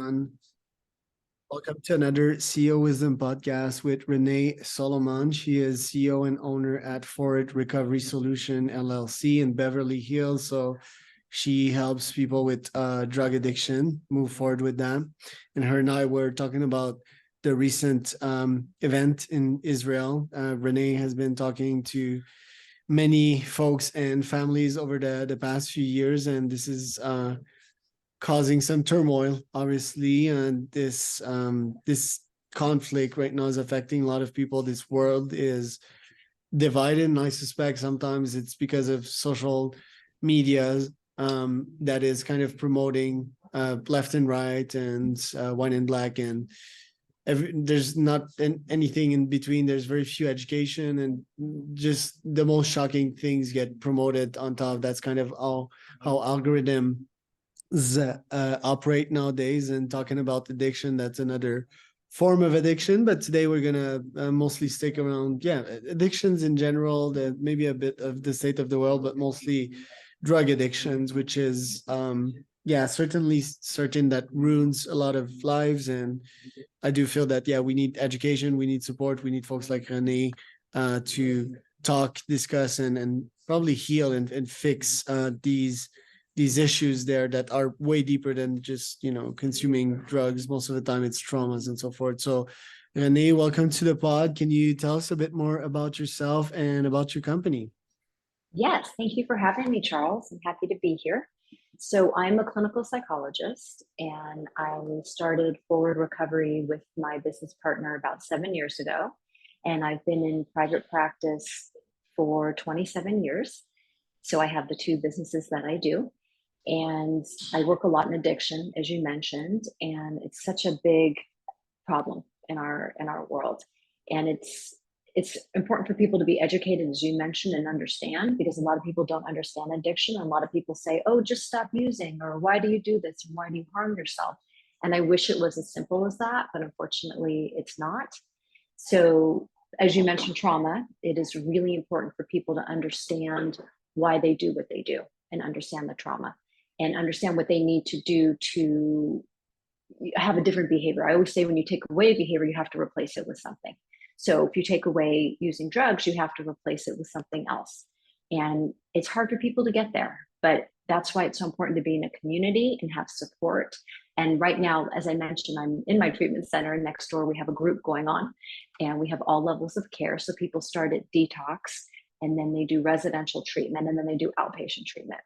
Welcome to another CEO Wisdom podcast with Renee Solomon. She is CEO and owner at Forward Recovery Solution LLC in Beverly Hills. So she helps people with drug addiction move forward with that. And her and I were talking about the recent event in Israel. Renee has been talking to many folks and families over the past few years, and this is causing some turmoil, obviously, and this conflict right now is affecting a lot of people. This world is divided, and I suspect sometimes it's because of social media that is kind of promoting left and right and white and black, and there's not anything in between. There's very few education, and just the most shocking things get promoted on top. That's kind of how algorithm operate nowadays. And talking about addiction, that's another form of addiction, but today we're gonna mostly stick around addictions in general, that maybe a bit of the state of the world, but mostly drug addictions, which is certainly certain that ruins a lot of lives. And I do feel that we need education, we need support, we need folks like Renee to talk, discuss, and probably heal and fix these issues there that are way deeper than just consuming drugs. Most of the time it's traumas and so forth. So Renee, welcome to the pod. Can you tell us a bit more about yourself and about your company? Yes, thank you for having me, Charles. I'm happy to be here. So I'm a clinical psychologist, and I started Forward Recovery with my business partner about 7 years ago. And I've been in private practice for 27 years. So I have the two businesses that I do. And I work a lot in addiction, as you mentioned, and it's such a big problem in our world. And it's important for people to be educated, as you mentioned, and understand, because a lot of people don't understand addiction. And a lot of people say, oh, just stop using, or why do you do this? And why do you harm yourself? And I wish it was as simple as that, but unfortunately it's not. So as you mentioned, trauma, it is really important for people to understand why they do what they do, and understand the trauma, and understand what they need to do to have a different behavior. I always say, when you take away behavior, you have to replace it with something. So if you take away using drugs, you have to replace it with something else. And it's hard for people to get there, but that's why it's so important to be in a community and have support. And right now, as I mentioned, I'm in my treatment center, and next door we have a group going on, and we have all levels of care. So people start at detox, and then they do residential treatment, and then they do outpatient treatment.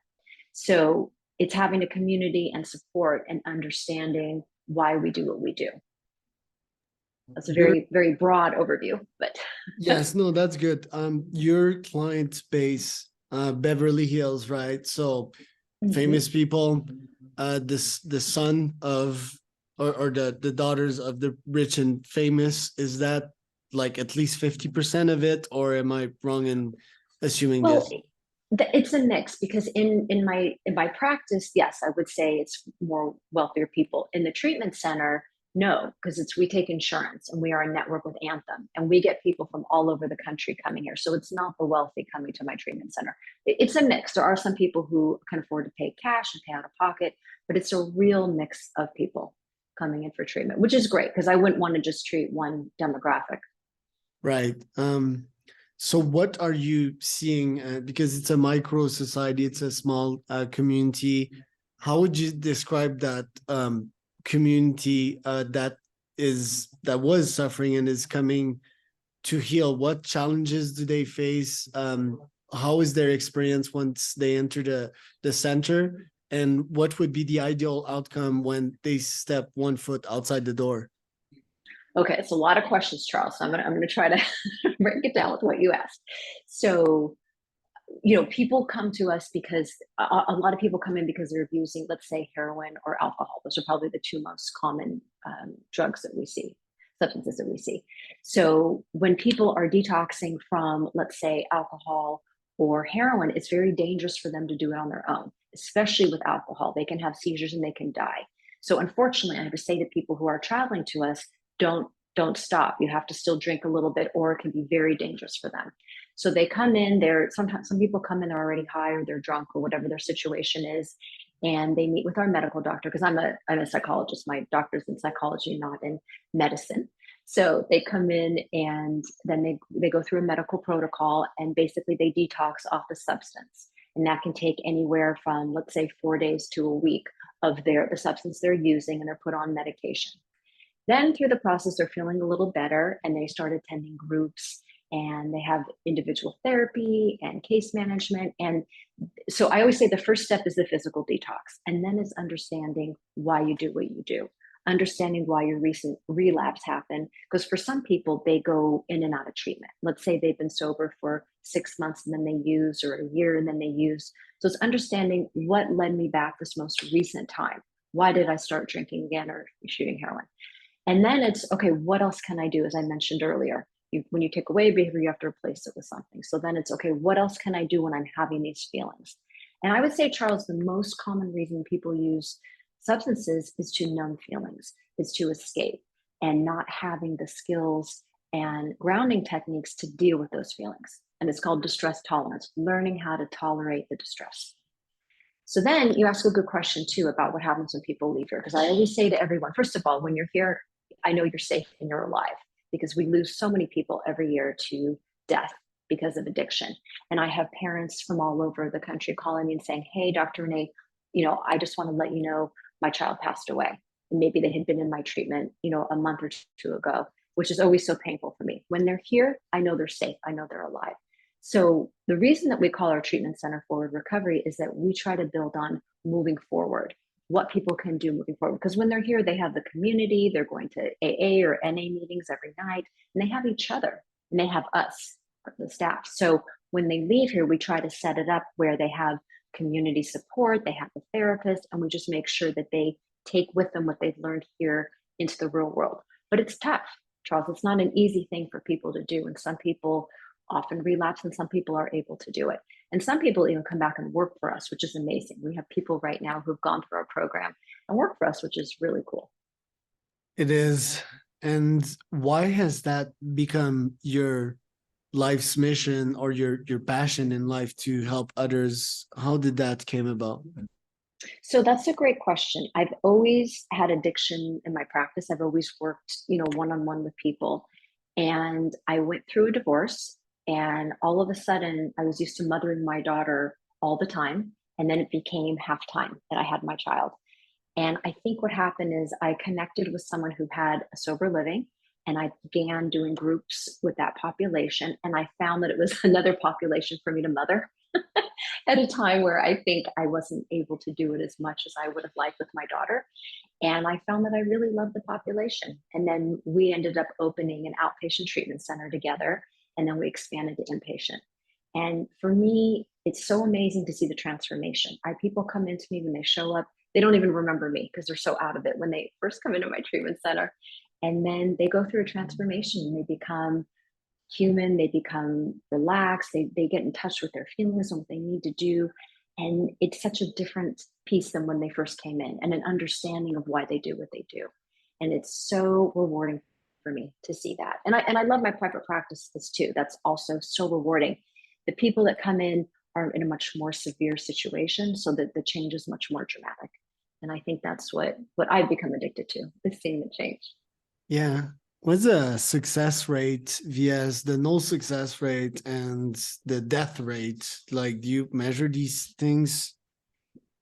So it's having a community and support and understanding why we do what we do. That's a very, very broad overview, but yes, no, that's good. Your client base, Beverly Hills, right? So famous people, the son of or the daughters of the rich and famous, is that like at least 50% of it, or am I wrong in assuming this? It's a mix, because in my practice, yes, I would say it's more wealthier people. In the treatment center, no, because we take insurance, and we are a network with Anthem, and we get people from all over the country coming here. So it's not the wealthy coming to my treatment center. It's a mix. There are some people who can afford to pay cash and pay out of pocket, but it's a real mix of people coming in for treatment, which is great, because I wouldn't want to just treat one demographic. Right. So what are you seeing? Because it's a micro society, it's a small community. How would you describe that community that was suffering and is coming to heal? What challenges do they face? How is their experience once they enter the center? And what would be the ideal outcome when they step one foot outside the door? Okay, it's a lot of questions, Charles. So I'm gonna try to break it down with what you asked. So, people come to us because a lot of people come in because they're abusing, let's say, heroin or alcohol. Those are probably the two most common drugs that we see, substances that we see. So when people are detoxing from, let's say, alcohol or heroin, it's very dangerous for them to do it on their own, especially with alcohol. They can have seizures and they can die. So unfortunately, I have to say to people who are traveling to us, don't stop. You have to still drink a little bit, or it can be very dangerous for them. So they come in, sometimes some people come in, they're already high, or they're drunk, or whatever their situation is. and they meet with our medical doctor, because I'm a psychologist. My doctor's in psychology, not in medicine. So they come in and then they go through a medical protocol, and basically they detox off the substance. And that can take anywhere from, let's say, 4 days to a week of the substance they're using, and they're put on medication. Then through the process, they're feeling a little better, and they start attending groups, and they have individual therapy and case management. And so I always say the first step is the physical detox, and then it's understanding why you do what you do, understanding why your recent relapse happened. Because for some people, they go in and out of treatment. Let's say they've been sober for 6 months and then they use, or a year and then they use. So it's understanding what led me back this most recent time. Why did I start drinking again or shooting heroin? And then it's, okay, what else can I do? As I mentioned earlier, when you take away behavior, you have to replace it with something. So then it's, okay, what else can I do when I'm having these feelings? And I would say, Charles, the most common reason people use substances is to numb feelings, is to escape, and not having the skills and grounding techniques to deal with those feelings. And it's called distress tolerance, learning how to tolerate the distress. So then you ask a good question too about what happens when people leave here. Because I always say to everyone, first of all, when you're here, I know you're safe and you're alive, because we lose so many people every year to death because of addiction. And I have parents from all over the country calling me and saying, hey, Dr. Renee, I just want to let you know my child passed away. And maybe they had been in my treatment, a month or two ago, which is always so painful for me. When they're here, I know they're safe. I know they're alive. So the reason that we call our treatment center Forward Recovery is that we try to build on moving forward, what people can do moving forward. Because when they're here, they have the community, they're going to AA or NA meetings every night, and they have each other, and they have us, the staff. So when they leave here, we try to set it up where they have community support, they have the therapist, and we just make sure that they take with them what they've learned here into the real world. But it's tough, Charles. It's not an easy thing for people to do. And some people often relapse, and some people are able to do it. And some people even come back and work for us, which is amazing. We have people right now who've gone through our program and work for us, which is really cool. It is. And why has that become your life's mission, or your passion in life, to help others? How did that came about? So that's a great question. I've always had addiction in my practice. I've always worked, one-on-one with people. And I went through a divorce, and all of a sudden I was used to mothering my daughter all the time. And then it became half time that I had my child. And I think what happened is I connected with someone who had a sober living, and I began doing groups with that population. And I found that it was another population for me to mother at a time where I think I wasn't able to do it as much as I would have liked with my daughter. And I found that I really loved the population. And then we ended up opening an outpatient treatment center together. And then we expanded to inpatient. And for me, it's so amazing to see the transformation. People come into me when they show up, they don't even remember me because they're so out of it when they first come into my treatment center. And then they go through a transformation, and they become human, they become relaxed, they get in touch with their feelings and what they need to do. And it's such a different piece than when they first came in, and an understanding of why they do what they do. And it's so rewarding for me to see that. And I love my private practices too. That's also so rewarding. The people that come in are in a much more severe situation, so that the change is much more dramatic. And I think that's what I've become addicted to, is seeing the change. Yeah. What's the success rate vs the no success rate and the death rate? Like, do you measure these things?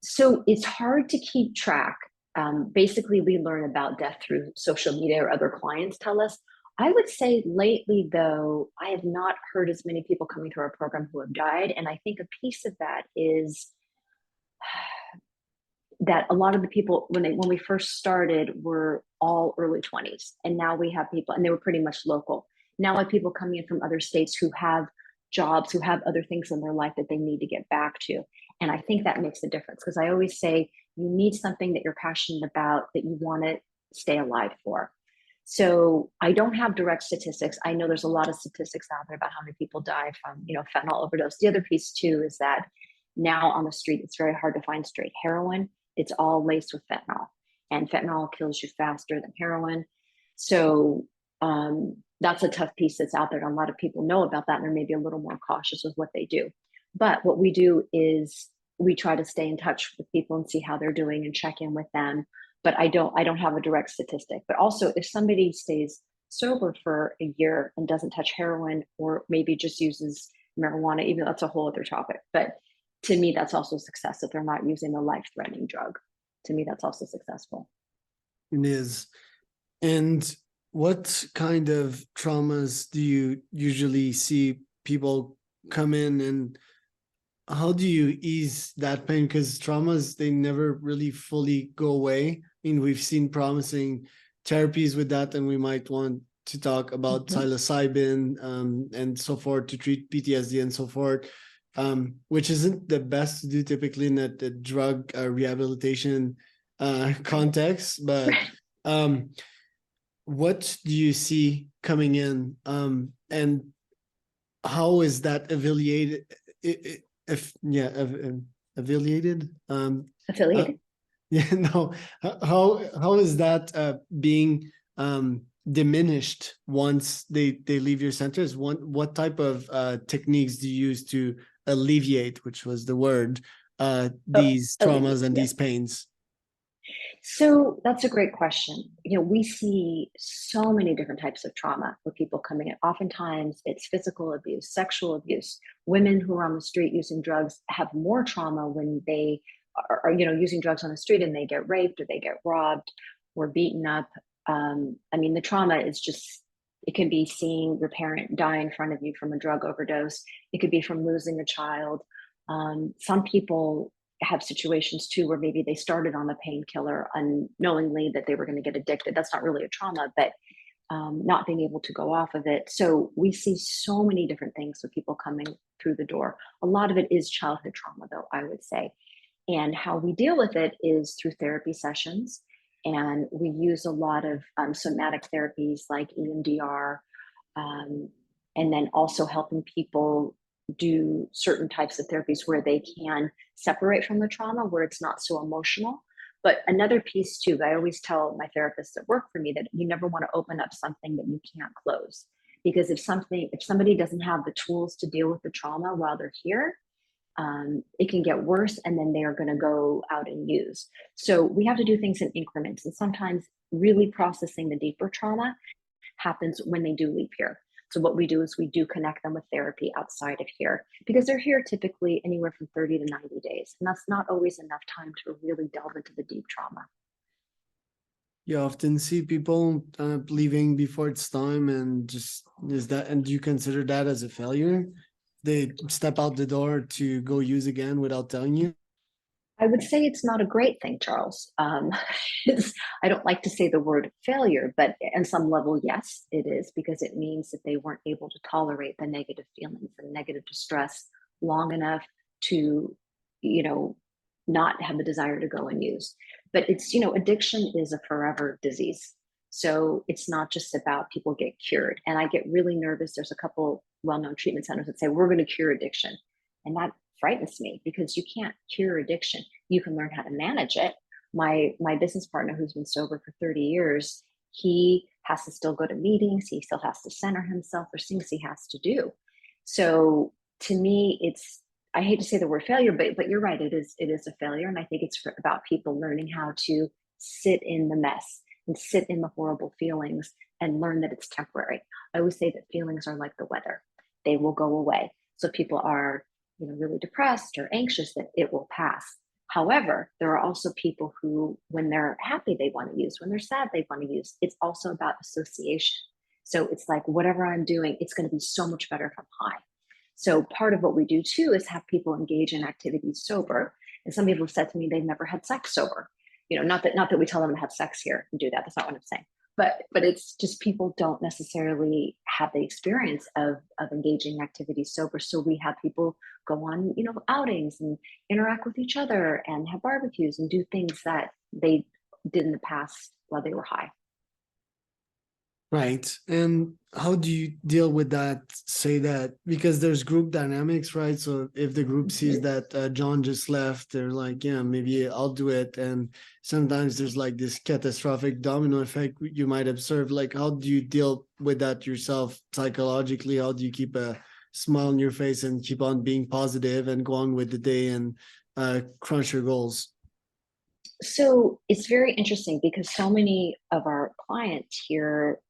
So it's hard to keep track. Basically, we learn about death through social media, or other clients tell us. I would say lately, though, I have not heard as many people coming through our program who have died. And I think a piece of that is that a lot of the people, when we first started, were all early 20s. And now we have people, and they were pretty much local. Now I have people coming in from other states who have jobs, who have other things in their life that they need to get back to. And I think that makes a difference, because I always say you need something that you're passionate about, that you want to stay alive for. So I don't have direct statistics. I know there's a lot of statistics out there about how many people die from, fentanyl overdose. The other piece too is that now on the street, it's very hard to find straight heroin. It's all laced with fentanyl, and fentanyl kills you faster than heroin. So that's a tough piece that's out there. And a lot of people know about that, and they're maybe a little more cautious with what they do. But what we do is we try to stay in touch with people and see how they're doing and check in with them. But I don't have a direct statistic. But also, if somebody stays sober for a year and doesn't touch heroin, or maybe just uses marijuana, even though that's a whole other topic. But to me, that's also success. If they're not using a life-threatening drug, to me, that's also successful. It is. And what kind of traumas do you usually see people come in, and how do you ease that pain? Because traumas, they never really fully go away. I mean, we've seen promising therapies with that, and we might want to talk about psilocybin and so forth to treat PTSD and so forth, which isn't the best to do typically in the drug rehabilitation context. But what do you see coming in, and how is that affiliated? Affiliated. Affiliated. Yeah, no. How is that being diminished once they leave your centers? What type of techniques do you use to alleviate, which was the word, these traumas and Yeah. these pains? So that's a great question. We see so many different types of trauma with people coming in. Oftentimes it's physical abuse, sexual abuse. Women who are on the street using drugs have more trauma when they are using drugs on the street and they get raped or they get robbed or beaten up. I mean, the trauma is just, it can be seeing your parent die in front of you from a drug overdose. It could be from losing a child. Some people have situations too where maybe they started on a painkiller unknowingly that they were going to get addicted. That's not really a trauma, but not being able to go off of it. So we see so many different things with people coming through the door. A lot of it is childhood trauma, though, I would say. And how we deal with it is through therapy sessions. And we use a lot of somatic therapies like EMDR, and then also helping people do certain types of therapies where they can separate from the trauma, where it's not so emotional. But another piece too, I always tell my therapists that work for me that you never want to open up something that you can't close. Because if somebody doesn't have the tools to deal with the trauma while they're here, it can get worse, and then they are going to go out and use. So we have to do things in increments, and sometimes really processing the deeper trauma happens when they do leave here. So what we do is we do connect them with therapy outside of here, because they're here typically anywhere from 30 to 90 days. And that's not always enough time to really delve into the deep trauma. You often see people leaving before it's time, and and do you consider that as a failure? They step out the door to go use again without telling you? I would say it's not a great thing, Charles. I don't like to say the word failure, but on some level, yes, it is, because it means that they weren't able to tolerate the negative feelings and negative distress long enough to, not have the desire to go and use. But it's, addiction is a forever disease. So it's not just about people get cured. And I get really nervous. There's a couple well-known treatment centers that say, we're going to cure addiction. And that frightens me, because you can't cure addiction. You can learn how to manage it. My business partner, who's been sober for 30 years, he has to still go to meetings. He still has to center himself. There's things he has to do. So to me, I hate to say the word failure, but you're right. It is a failure. And I think it's about people learning how to sit in the mess and sit in the horrible feelings and learn that it's temporary. I always say that feelings are like the weather. They will go away. So people are really depressed or anxious, that it will pass. However, there are also people who, when they're happy, they want to use. When they're sad, they want to use. It's also about association. So it's like, whatever I'm doing, it's going to be so much better if I'm high. So part of what we do too is have people engage in activities sober. And some people have said to me they've never had sex sober. Not that we tell them to have sex here and do that. That's not what I'm saying. But it's just people don't necessarily have the experience of engaging activities sober. So we have people go on, outings and interact with each other and have barbecues and do things that they did in the past while they were high. Right. And how do you deal with that? Say that because there's group dynamics, right? So if the group sees that John just left, they're like, yeah, maybe I'll do it. And sometimes there's like this catastrophic domino effect you might observe. Like, how do you deal with that yourself psychologically? How do you keep a smile on your face and keep on being positive and go on with the day and crunch your goals? So it's very interesting because so many of our clients here,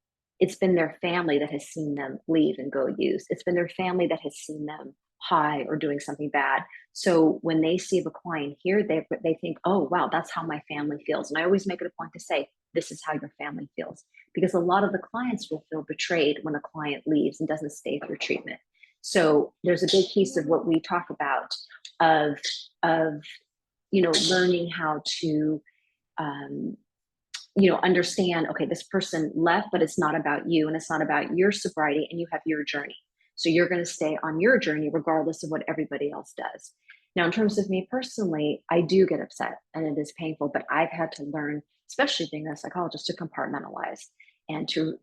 it's been their family that has seen them leave and go use. It's been their family that has seen them high or doing something bad. So when they see the client here, they think, oh wow, that's how my family feels. And I always make it a point to say, this is how your family feels. Because a lot of the clients will feel betrayed when a client leaves and doesn't stay through treatment. So there's a big piece of what we talk about of of learning how to um, understand, okay, this person left, but it's not about you and it's not about your sobriety, and you have your journey. So you're going to stay on your journey regardless of what everybody else does. Now, in terms of me personally, I do get upset and it is painful, but I've had to learn, especially being a psychologist, to compartmentalize and to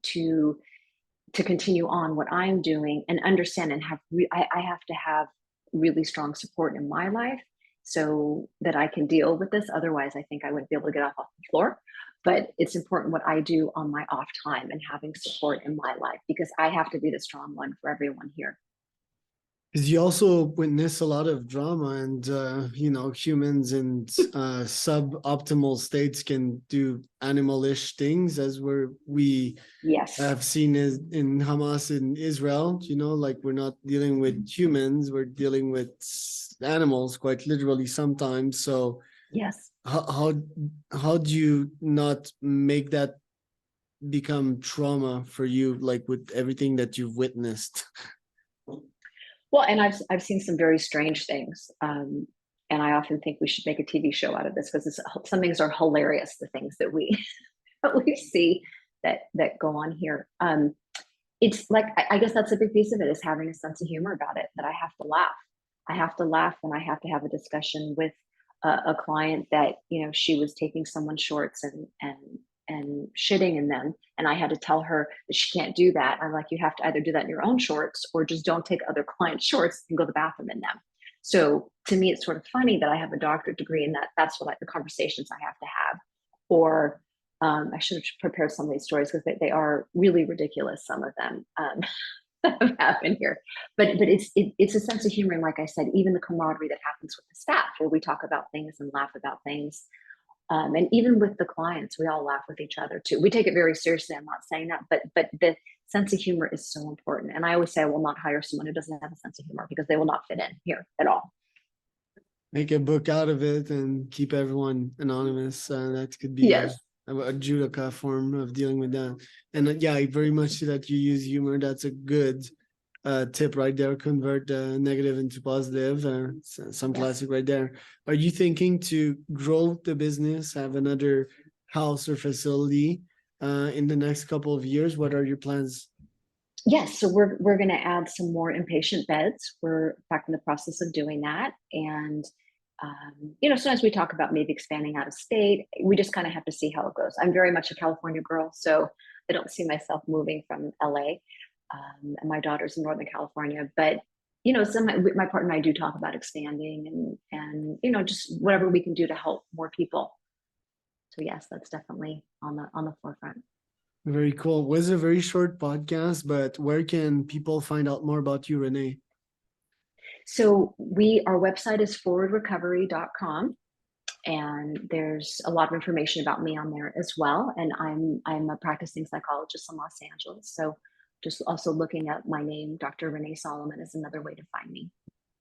continue on what I'm doing and understand and I have to have really strong support in my life so that I can deal with this. Otherwise, I think I wouldn't be able to get off the floor. But it's important what I do on my off time and having support in my life, because I have to be the strong one for everyone here. Because you also witness a lot of drama, and humans in suboptimal states can do animalish things, as we Yes. have seen in Hamas in Israel. Like, we're not dealing with humans, we're dealing with animals, quite literally sometimes. So Yes. how do you not make that become trauma for you, like with everything that you've witnessed? Well, and I've seen some very strange things, and I often think we should make a TV show out of this, because some things are hilarious. The things that we that we see that go on here. It's like, I guess that's a big piece of it, is having a sense of humor about it. That I have to laugh. I have to laugh when I have to have a discussion with a client that she was taking someone's shorts and shitting in them, and I had to tell her that she can't do that. I'm like, you have to either do that in your own shorts, or just don't take other clients' shorts and go to the bathroom in them. So to me, it's sort of funny that I have a doctorate degree, and that's what the conversations I have to have. Or I should have prepared some of these stories, because they are really ridiculous, some of them that have happened here. But it's a sense of humor, and like I said, even the camaraderie that happens with the staff, where we talk about things and laugh about things. And even with the clients, we all laugh with each other too. We take it very seriously. I'm not saying that, but the sense of humor is so important. And I always say I will not hire someone who doesn't have a sense of humor, because they will not fit in here at all. Make a book out of it and keep everyone anonymous. That could be Yes. a judoka form of dealing with that. And yeah, I very much see that you use humor. That's a good tip right there. Convert negative into positive. Some Yes. classic right there. Are you thinking to grow the business, have another house or facility in the next couple of years? What are your plans? Yes, so we're going to add some more inpatient beds. We're back in the process of doing that, and sometimes we talk about maybe expanding out of state. We just kind of have to see how it goes. I'm very much a California girl, so I don't see myself moving from LA, and my daughter's in Northern California. But my partner and I do talk about expanding and just whatever we can do to help more people. So yes, that's definitely on the forefront. Very cool. It was a very short podcast, but where can people find out more about you, Renee? So our website is forwardrecovery.com, and there's a lot of information about me on there as well. And I'm a practicing psychologist in Los Angeles. So just also looking at my name, Dr. Renee Solomon, is another way to find me.